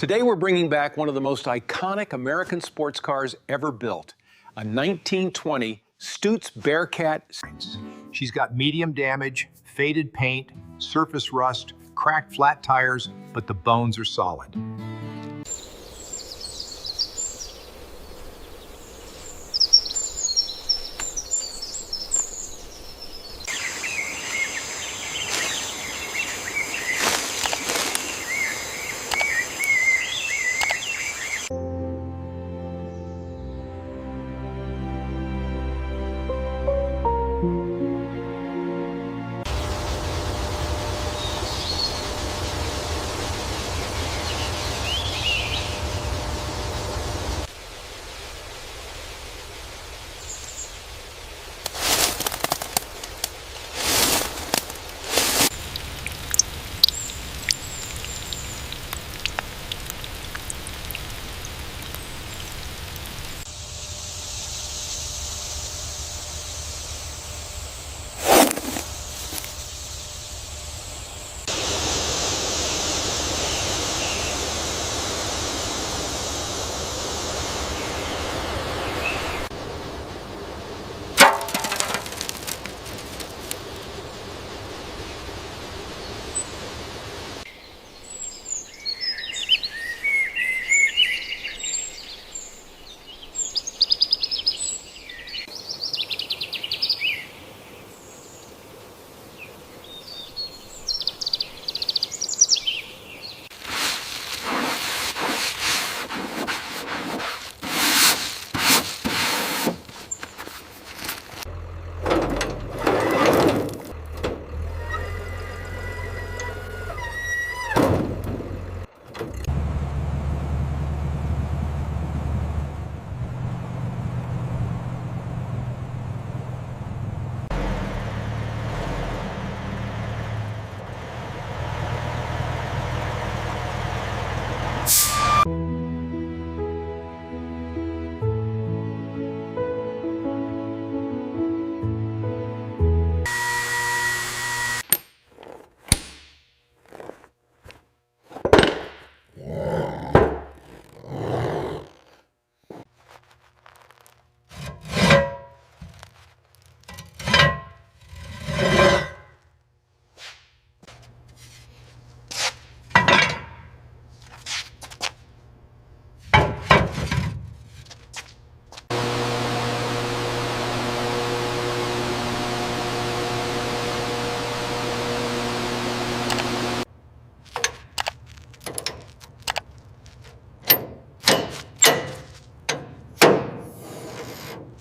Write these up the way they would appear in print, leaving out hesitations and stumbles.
Today we're bringing back one of the most iconic American sports cars ever built, a 1920 Stutz Bearcat Series. She's got medium damage, faded paint, surface rust, cracked flat tires, but the bones are solid.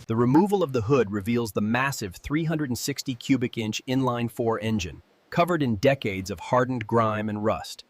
The removal of the hood reveals the massive 360 cubic inch inline-four engine, covered in decades of hardened grime and rust.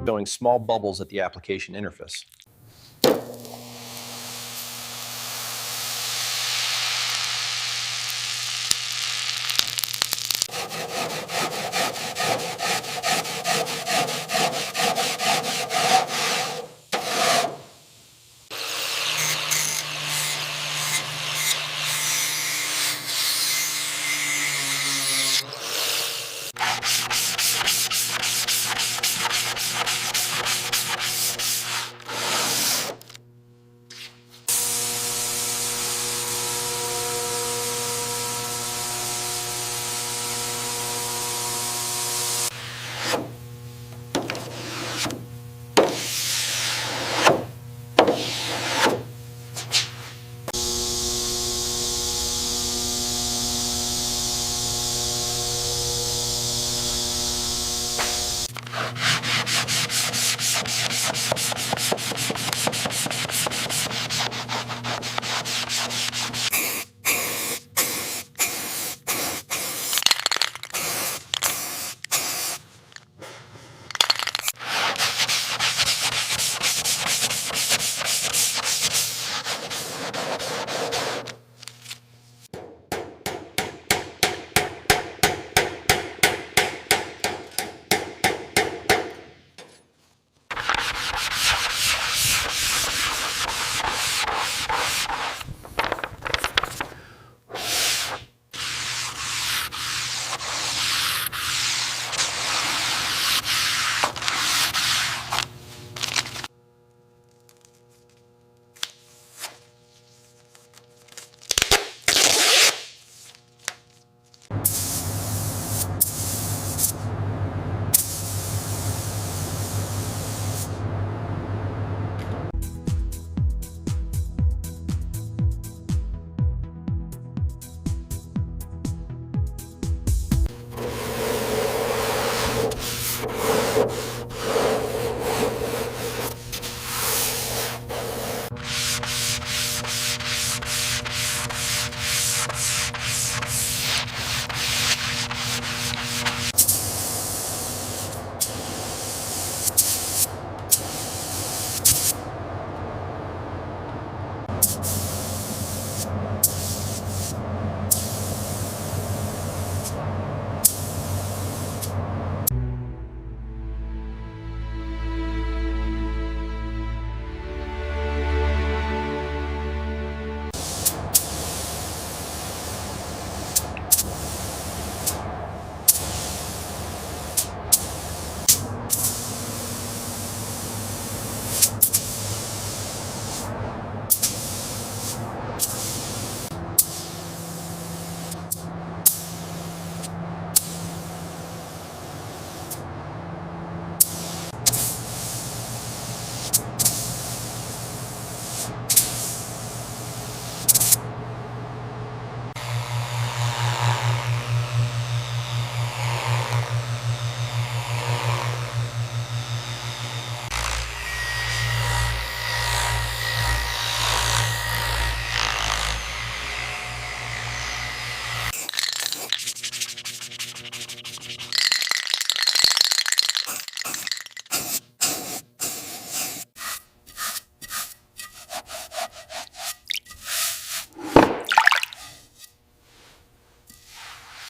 showing small bubbles at the application interface.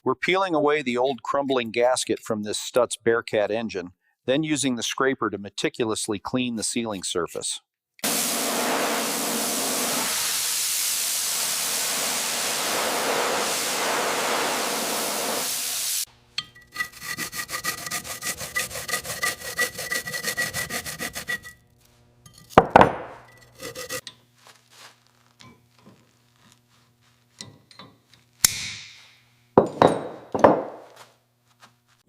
We're peeling away the old crumbling gasket from this Stutz Bearcat engine, then using the scraper to meticulously clean the sealing surface.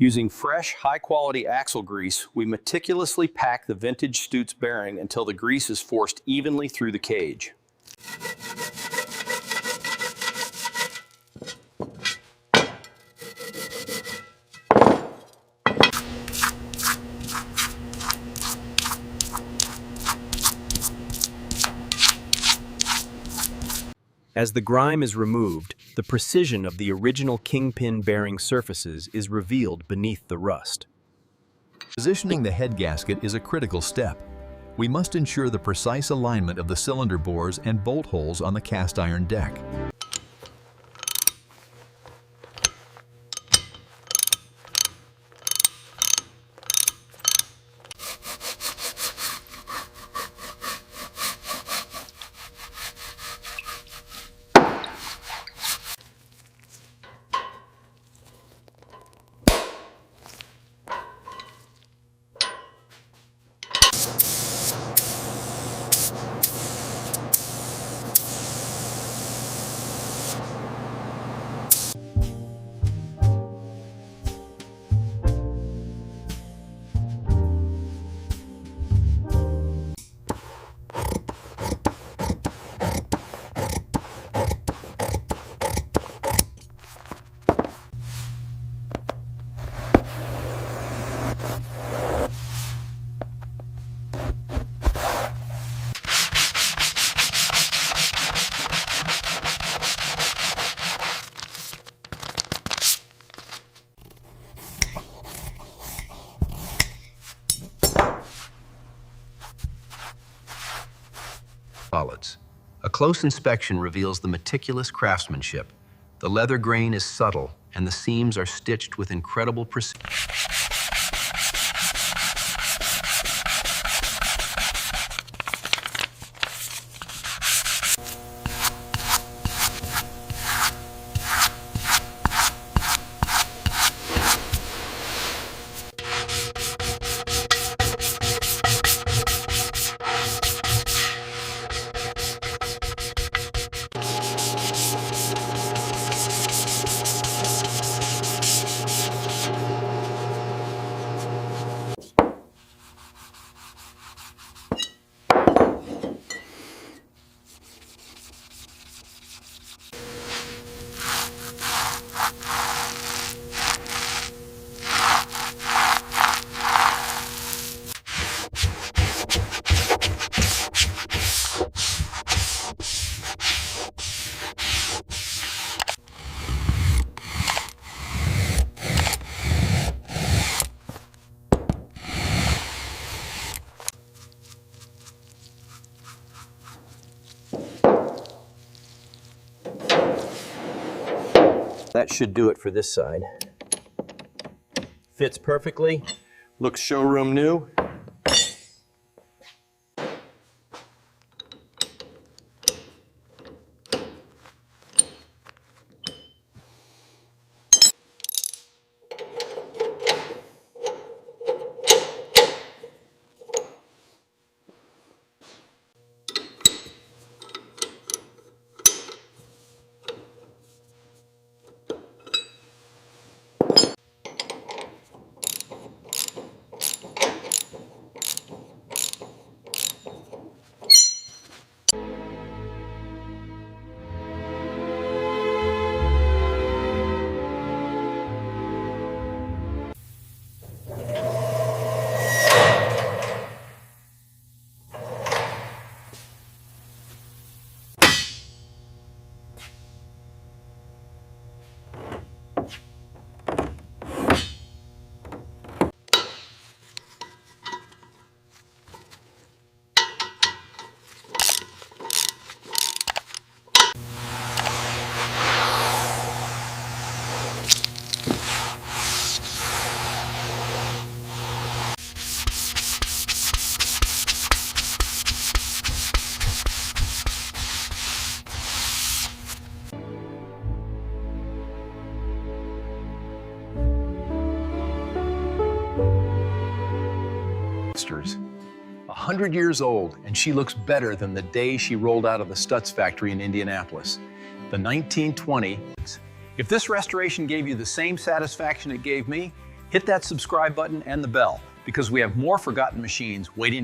Using fresh, high-quality axle grease, we meticulously pack the vintage Stutz bearing until the grease is forced evenly through the cage. As the grime is removed, the precision of the original kingpin bearing surfaces is revealed beneath the rust. Positioning the head gasket is a critical step. We must ensure the precise alignment of the cylinder bores and bolt holes on the cast iron deck. Solids. A close inspection reveals the meticulous craftsmanship. The leather grain is subtle, and the seams are stitched with incredible precision. That should do it for this side. Fits perfectly, looks showroom new. Monsters. 100 years old, and she looks better than the day she rolled out of the Stutz factory in Indianapolis. The 1920. If this restoration gave you the same satisfaction it gave me, hit that subscribe button and the bell, because we have more forgotten machines waiting